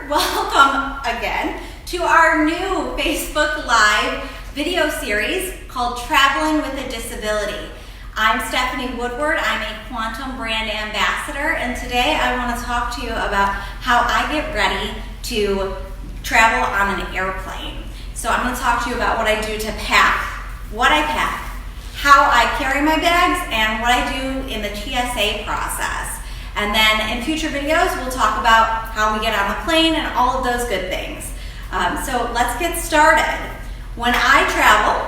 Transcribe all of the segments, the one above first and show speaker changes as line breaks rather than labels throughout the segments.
Woodward. Welcome again to our new Facebook Live video series called Traveling with a Disability. I'm Stephanie Woodward. I'm a Quantum Brand Ambassador, and today I want to talk to you about how I get ready to travel on an airplane. So I'm going to talk to you about what I do to pack, what I pack, how I carry my bags, and what I do in the TSA process. And then in future videos, we'll talk about how we get on the plane and all of those good things. So let's get started. When I travel,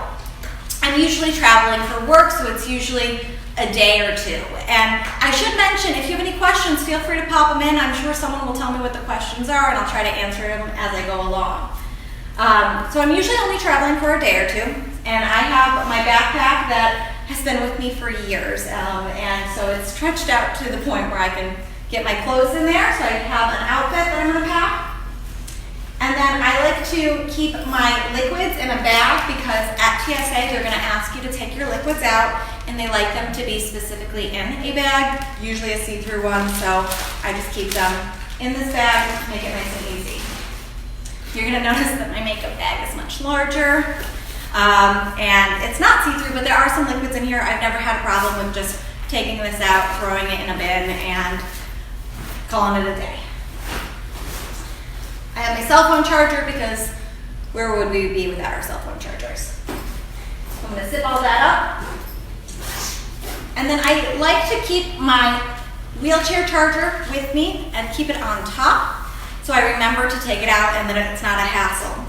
I'm usually traveling for work, so it's usually a day or two. And I should mention, if you have any questions, feel free to pop them in. I'm sure someone will tell me what the questions are, and I'll try to answer them as I go along. So I'm usually only traveling for a day or two, and I have my backpack that has been with me for years, and so it's stretched out to the point where I can get my clothes in there, so I have an outfit that I'm going to pack. And then I like to keep my liquids in a bag because at TSA they're going to ask you to take your liquids out, and they like them to be specifically in a bag, usually a see-through one, so I just keep them in this bag, make it nice and easy. You're going to notice that my makeup bag is much larger. And it's not see-through, but there are some liquids in here. I've never had a problem with just taking this out, throwing it in a bin, and calling it a day. I have my cell phone charger because where would we be without our cell phone chargers? So I'm going to zip all that up. And then I like to keep my wheelchair charger with me and keep it on top so I remember to take it out and then it's not a hassle.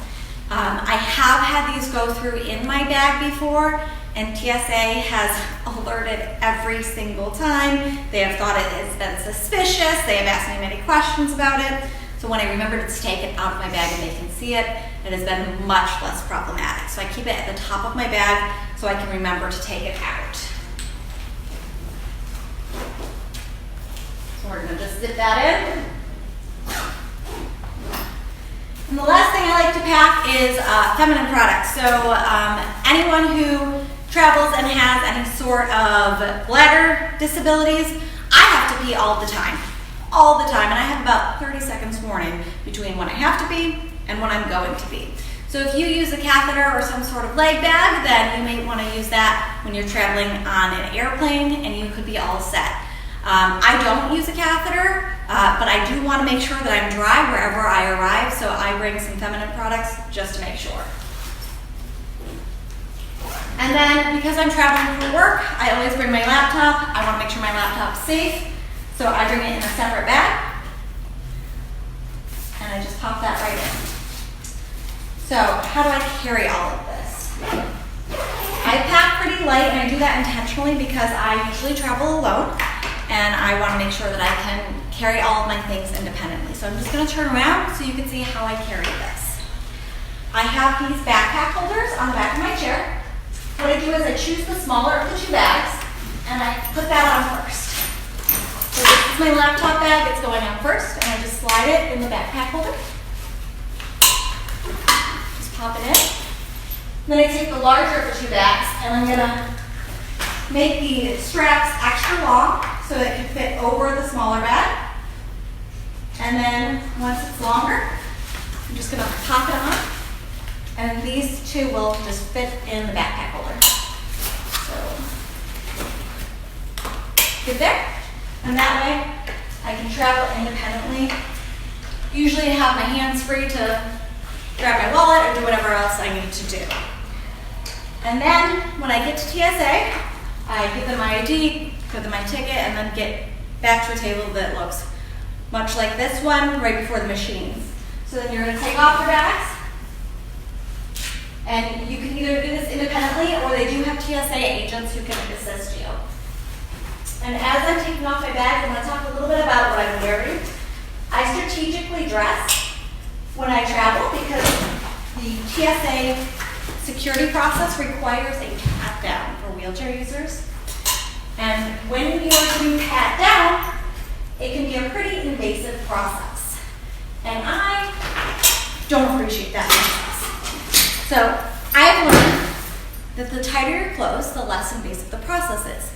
I have had these go through in my bag before, and TSA has alerted every single time. They have thought it has been suspicious. They have asked me many questions about it. So when I remembered to take it out of my bag and they can see it, it has been much less problematic. So I keep it at the top of my bag so I can remember to take it out. So we're going to just zip that in. And the last thing I like to pack is feminine products. So anyone who travels and has any sort of bladder disabilities, I have to pee all the time. And I have about 30 seconds warning between when I have to pee and when I'm going to pee. So if you use a catheter or some sort of leg bag, then you may want to use that when you're traveling on an airplane, and you could be all set. I don't use a catheter, but I do want to make sure that I'm dry wherever I arrive, so I bring some feminine products just to make sure. And then because I'm traveling for work, I always bring my laptop. I want to make sure my laptop's safe, so I bring it in a separate bag, and I just pop that right in. So how do I carry all of this? I pack pretty light, and I do that intentionally because I usually travel alone. And I want to make sure that I can carry all of my things independently. So I'm just going to turn around so you can see how I carry this. I have these backpack holders on the back of my chair. What I do is I choose the smaller of the two bags, and I put that on first. So this is my laptop bag. It's going on first, and I just slide it in the backpack holder. Just pop it in. Then I take the larger of the two bags, and I'm going to make the straps extra long so it can fit over the smaller bag. And then once it's longer, I'm just going to pop it on, and these two will just fit in the backpack holder. So get there, and that way I can travel independently. Usually I have my hands free to grab my wallet or do whatever else I need to do. And then when I get to TSA, I give them my ID, give them my ticket, and then get back to a table that looks much like this one right before the machines. So then you're going to take off your bags, and you can either do this independently or they do have TSA agents who can assist you. And as I'm taking off my bags, I'm going to talk a little bit about what I'm wearing. I strategically dress when I travel because the TSA security process requires a pat down for wheelchair users. And when you're doing pat down, it can be a pretty invasive process. And I don't appreciate that process. So I've learned that the tighter your clothes, the less invasive the process is.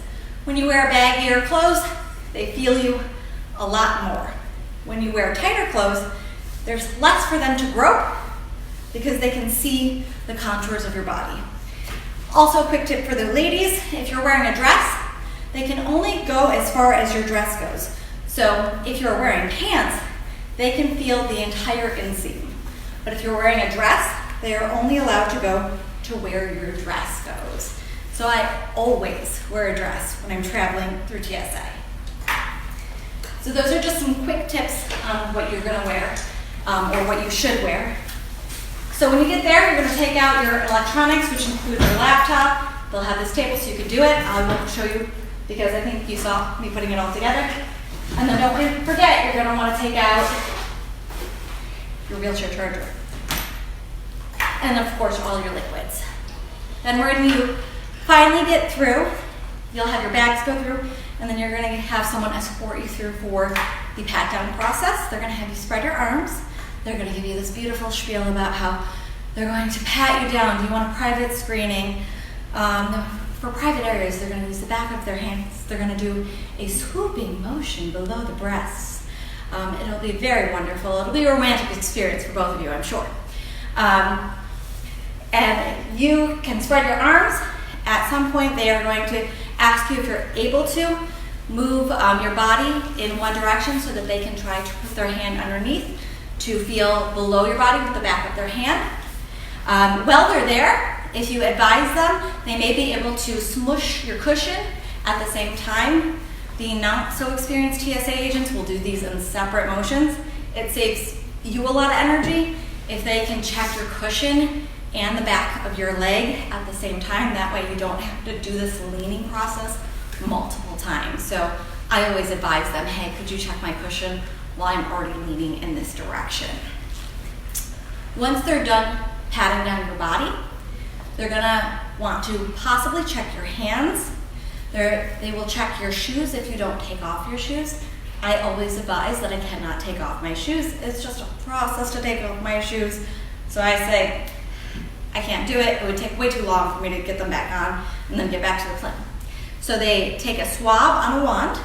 When you wear baggier clothes, they feel you a lot more. When you wear tighter clothes, there's less for them to grope because they can see the contours of your body. Also, a quick tip for the ladies, if you're wearing a dress, they can only go as far as your dress goes. So if you're wearing pants, they can feel the entire inseam. But if you're wearing a dress, they are only allowed to go to where your dress goes. So I always wear a dress when I'm traveling through TSA. So those are just some quick tips on what you're gonna wear, or what you should wear. So when you get there, you're gonna take out your electronics, which include your laptop. They'll have this table so you can do it. I won't show you because I think you saw me putting it all together. And then don't forget, you're gonna wanna take out your wheelchair charger. And of course, all your liquids. Then when you finally get through, you'll have your bags go through, and then you're gonna have someone escort you through for the pat down process. They're gonna have you spread your arms. They're gonna give you this beautiful spiel about how they're going to pat you down. Do you want a private screening? For private areas, they're gonna use the back of their hands. They're gonna do a swooping motion below the breasts. It'll be very wonderful. It'll be a romantic experience for both of you, I'm sure. And you can spread your arms. At some point, they are going to ask you if you're able to move your body in one direction so that they can try to put their hand underneath to feel below your body with the back of their hand. While they're there, if you advise them, they may be able to smush your cushion at the same time. The not so experienced TSA agents will do these in separate motions. It saves you a lot of energy if they can check your cushion and the back of your leg at the same time. That way you don't have to do this leaning process multiple times. So I always advise them, hey, could you check my cushion while I'm already leaning in this direction? Once they're done patting down your body, they're gonna want to possibly check your hands. They will check your shoes if you don't take off your shoes. I always advise that I cannot take off my shoes. It's just a process to take off my shoes. So I say, I can't do it. It would take way too long for me to get them back on and then get back to the plane. So they take a swab on a wand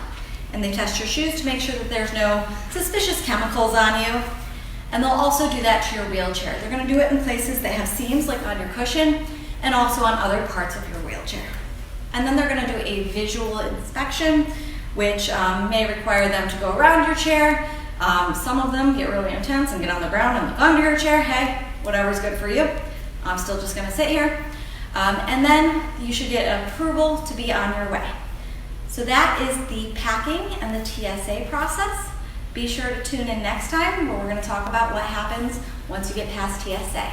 and they test your shoes to make sure that there's no suspicious chemicals on you. And they'll also do that to your wheelchair. They're gonna do it in places that have seams, like on your cushion, and also on other parts of your wheelchair. And then they're gonna do a visual inspection, which may require them to go around your chair. Some of them get really intense and get on the ground and look under your chair. Hey, whatever's good for you. I'm still just gonna sit here. And then you should get approval to be on your way. So that is the packing and the TSA process. Be sure to tune in next time where we're gonna talk about what happens once you get past TSA.